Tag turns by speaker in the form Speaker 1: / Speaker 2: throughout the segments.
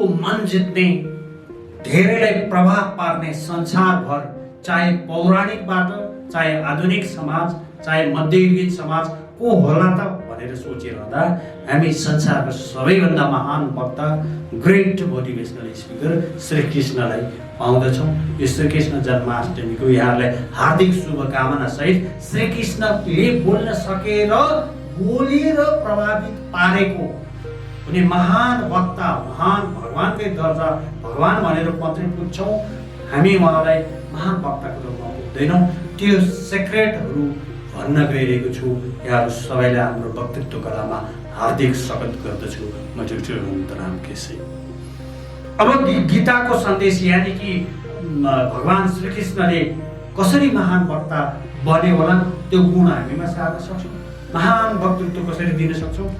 Speaker 1: सबैको मन जित्ने, धेरैलाई प्रभाव पार्ने संसारभर, चाहे पौराणिकबाट, चाहे आधुनिक समाज, चाहे मध्ययुगीन समाज को होला त भनेर सोचिरहँदा हामी संसारको सबैभन्दा महान वक्ता, ग्रेट मोटिभेसनल स्पिकर श्री कृष्णलाई पाउँदछौँ। यो श्री कृष्ण जन्माष्टमीको यहाँहरूलाई हार्दिक शुभकामना सहित श्री कृष्णले बोल्न सकेर बोलेर प्रभावित पारेको उनी महान वक्ता, महान भगवानकै दर्जा, भगवान भनेर मात्रै पुग्छौँ हामी, उहाँलाई महान वक्ताको रूपमा पुग्दैनौँ। त्यो सेक्रेटहरू भन्न गइरहेको छु। यहाँहरू सबैलाई हाम्रो वक्तृत्व कलामा हार्दिक स्वागत गर्दछु। म डक्टर राम केसी। अब गीताको सन्देश, यानि कि भगवान श्रीकृष्णले कसरी महान वक्ता बने होला, त्यो गुण हामीमा सार्न सक्छौँ। महान वक्तृत्व कसरी दिन सक्छौँ,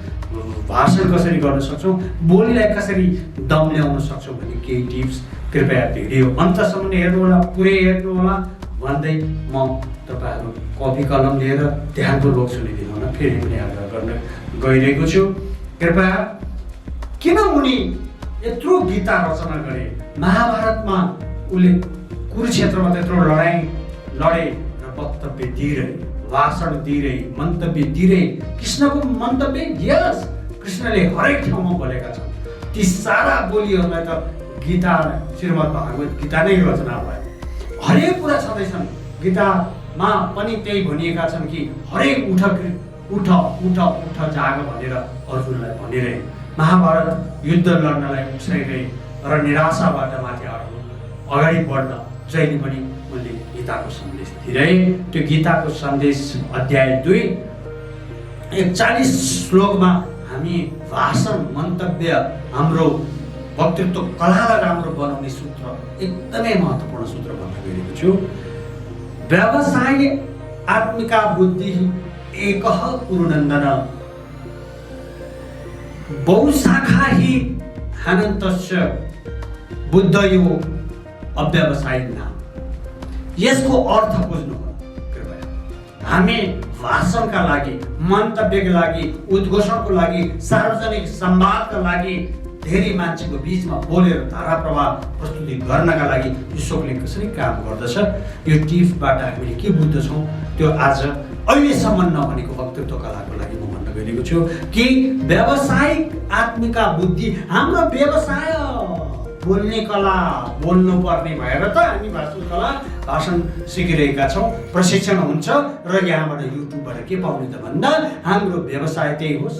Speaker 1: भाषण कसरी गर्न सक्छौँ, बोलीलाई कसरी दम ल्याउन सक्छौँ भन्ने केही टिप्स कृपया भिडियो अन्तसम्म हेर्नुहोला, पुरै हेर्नुहोला भन्दै म तपाईँहरू कपी कलम लिएर ध्यानपूर्वक सुनिदिनु होला। फेरि पनि आग्रह गर्न गइरहेको छु, कृपया। किन उनी यत्रो गीता रचना गरे? महाभारतमा उसले कुरुक्षेत्रमा त्यत्रो लडाइँ लडे र वक्तव्य दिइरहे, भाषण दिइरहे, मन्तव्य दिइरहे। कृष्णको मन्तव्य यस, कृष्णले हरेक ठाउँमा बोलेका छन्। ती सारा बोलीहरूलाई त गीता, श्रीमद् भागवत गीता नै रचना भयो। हरेक कुरा छँदैछन् गीतामा पनि। त्यही भनिएका छन् कि हरेक उठ उठ उठ उठ जाग भनेर अर्जुनलाई भनिरहे। महाभारत युद्ध लड्नलाई उक्साइरहे र निराशाबाट माथि अगाडि बढ्न जहिले पनि उनले गीताको सन्देश दिइरहे। त्यो गीताको सन्देश अध्याय 2 41 श्लोकमा हामी भाषण, मन्तव्य, हाम्रो वक्तृत्व कलालाई राम्रो बनाउने सूत्र, एकदमै महत्त्वपूर्ण सूत्र भन्न गइरहेको छु। व्यवसाय आत्मिका बुद्धि एकः कुरुनन्दन, बहुशाखा हि अनन्तस्य बुद्धयो अव्यवसायिनः। यसको अर्थ बुझ्नु होला कृपया। हामी भाषणका लागि, मन्तव्यका लागि, उद्घोषणको लागि, सार्वजनिक संवादका लागि, धेरै मान्छेको बीचमा बोलेर धारा प्रवाह प्रस्तुति गर्नका लागि ईश्वरले कसरी काम गर्दछ, यो टिपबाट हामीले के बुझ्दछौँ त्यो आज अहिलेसम्म नभनेको वक्तृत्व कलाको लागि म भन्न गइरहेको छु कि व्यावसायिक आत्मिका बुद्धि, हाम्रो व्यवसाय बोल्ने कला, बोल्नुपर्ने भएर त हामी भाषण सिकिरहेका छौँ। प्रशिक्षण हुन्छ र यहाँबाट युट्युबबाट के पाउने त भन्दा हाम्रो व्यवसाय त्यही होस्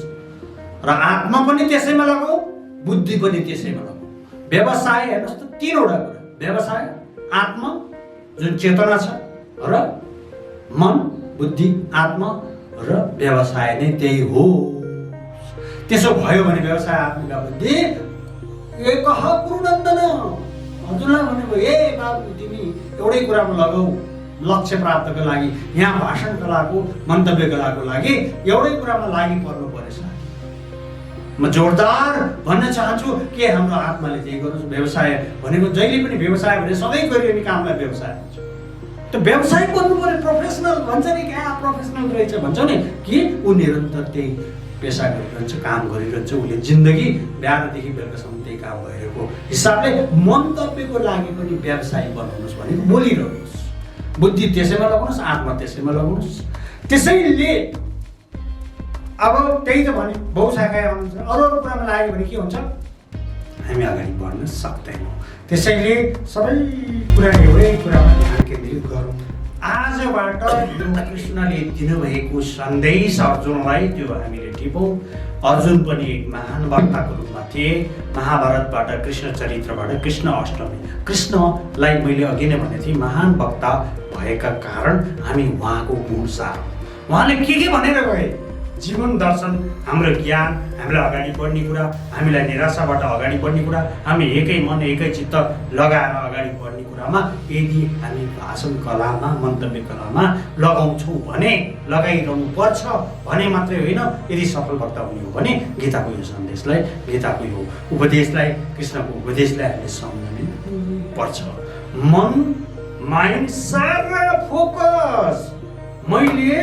Speaker 1: र आत्मा पनि त्यसैमा लगाऊ, बुद्धि पनि त्यसैमा लगाऊ। व्यवसाय हेर्नुहोस् त, तीनवटा कुरा, व्यवसाय, आत्मा जुन चेतना छ र मन, बुद्धि, आत्मा र व्यवसाय नै त्यही हो। त्यसो भयो भने व्यवसाय आत्मिका बुद्धि एकः कुरुनन्दन। हजुरलाई भनेको ए बाबु तिमी एउटै कुरामा लगाऊ, लक्ष्य प्राप्तको लागि, यहाँ भाषण कलाको, मन्तव्य कलाको लागि एउटै कुरामा लागि पर्नु पर्छ। म जोरदार भन्न चाहन्छु के हाम्रो आत्माले त्यही गर्नुहोस्। व्यवसाय भनेको जहिले पनि व्यवसाय भने सधैँ गरिने कामलाई व्यवसाय भन्छ। त्यो व्यवसाय गर्नु पर्यो, प्रोफेसनल भन्छ नि, क्या प्रोफेसनल रहेछ भन्छ नि, कि ऊ निरन्तर त्यही पेसा गरिरहन्छ, काम गरिरहन्छ। उसले जिन्दगी बिहानदेखि बेलुकासम्म त्यही काम भइरहेको हिसाबले मन्तव्यको लागि पनि व्यवसाय बनाउनुहोस् भनेको बोलिरहनुहोस्। बुद्धि त्यसैमा लगाउनुहोस्, आत्मा त्यसैमा लगाउनुहोस्। त्यसैले अब त्यही त भने बहुशाखा हुन्छ, अरू कुरामा लाग्यो भने के हुन्छ, हामी अगाडि बढ्न सक्दैनौँ। त्यसैले सबै कुरा एउटै कुरामा ध्यान केन्द्रित गरौँ। आजबाट कृष्णले दिनुभएको सन्देश अर्जुनलाई त्यो हामीले टिपौँ। अर्जुन पनि एक महान वक्ताको रूपमा थिए। महाभारतबाट, कृष्ण चरित्रबाट, कृष्ण अष्टमी, कृष्णलाई मैले अघि नै भनेको थिएँ महान वक्ता भएका कारण हामी उहाँको गुण सारौँ। उहाँले के भनेर गए, जीवन दर्शन, हाम्रो ज्ञान, हामीलाई अगाडि बढ्ने कुरा, हामीलाई निराशाबाट अगाडि बढ्ने कुरा, हामी एकै मन एकै चित्त लगाएर अगाडि बढ्ने कुरामा यदि हामी भाषण कलामा, मन्तव्य कलामा लगाउँछौँ भने, लगाइरहनु पर्छ भने मात्रै होइन, यदि सफल वक्ता हुने हो भने गीताको यो सन्देशलाई, गीताको यो उपदेशलाई, कृष्णको उपदेशलाई हामीले सम्झनु पर्छ। मन, माइन्ड सारा फोकस, मैले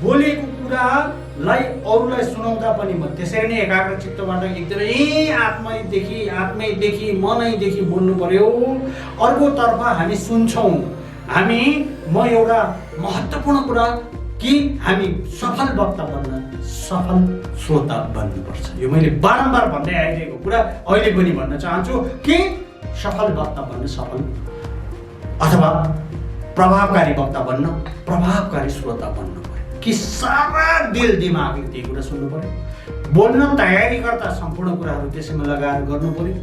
Speaker 1: बोलेको कुरा लाई अरूलाई सुनाउँदा पनि म त्यसरी नै एकाग्र चित्तबाट एकदमै आत्मैदेखि मनैदेखि बोल्नु पर्यो। अर्कोतर्फ हामी सुन्छौँ, म एउटा महत्त्वपूर्ण कुरा कि हामी सफल वक्ता बन्न, सफल श्रोता बन्नुपर्छ। यो मैले बारम्बार भन्दै आइरहेको कुरा अहिले पनि भन्न चाहन्छु कि सफल वक्ता बन्न, सफल अथवा प्रभावकारी वक्ता बन्न, प्रभावकारी श्रोता बन्नु पर्यो कि सारा दिल दिमागले त्यही कुरा सुन्नु पर्यो। बोल्न तयारी गर्दा सम्पूर्ण कुराहरू त्यसैमा लगाएर गर्नु पर्यो।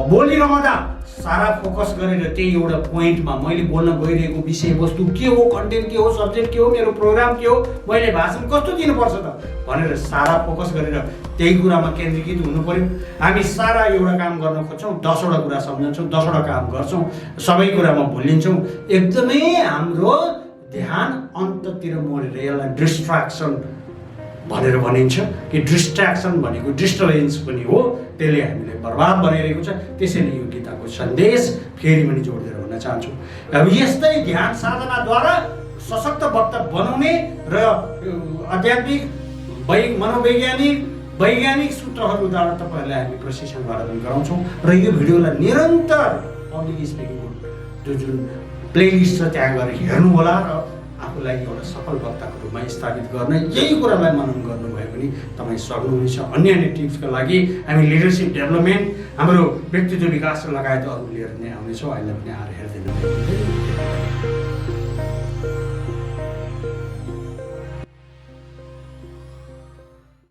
Speaker 1: बोलिरहँदा सारा फोकस गरेर त्यही एउटा पोइन्टमा मैले बोल्न गइरहेको विषयवस्तु के हो, कन्टेन्ट के हो, सब्जेक्ट के हो, मेरो प्रोग्राम के हो, मैले भाषण कस्तो दिनुपर्छ त भनेर सारा फोकस गरेर त्यही कुरामा केन्द्रीकृत हुनु पर्यो। हामी सारा एउटा काम गर्न खोज्छौँ, 10 वटा कुरा सम्झन्छौँ, 10 वटा काम गर्छौँ, सबै कुरामा भुलिन्छौँ। एकदमै हाम्रो ध्यान अन्ततिर मोडेर, यसलाई डिस्ट्र्याक्सन भनेर भनिन्छ कि डिस्ट्र्याक्सन भनेको डिस्टर्बेन्स पनि हो, त्यसले हामीलाई बर्बाद बनाइरहेको छ। त्यसैले यो गीताको सन्देश फेरि पनि जोडेर भन्न चाहन्छु। अब यस्तै ध्यान साधनाद्वारा सशक्त वक्ता बनाउने र आध्यात्मिक वैज्ञानिक सूत्रहरूद्वारा तपाईँहरूलाई हामी प्रशिक्षणबाट पनि गराउँछौँ र यो भिडियोलाई निरन्तर पब्लिक स्पिकिङको जुन प्लेलिस्ट छ त्यहाँ गएर हेर्नु होला र आफूलाई एउटा सफल वक्ताको रूपमा स्थापित गर्न यही कुरालाई मनन गर्नुभयो भने तपाईँ सक्नुहुनेछ। अन्य टिप्सका लागि हामी लिडरसिप डेभलपमेन्ट, हाम्रो व्यक्तित्व विकास लगायत अरू लिएर नै आउनेछौँ। अहिले पनि आएर हेरिदिनु भयो।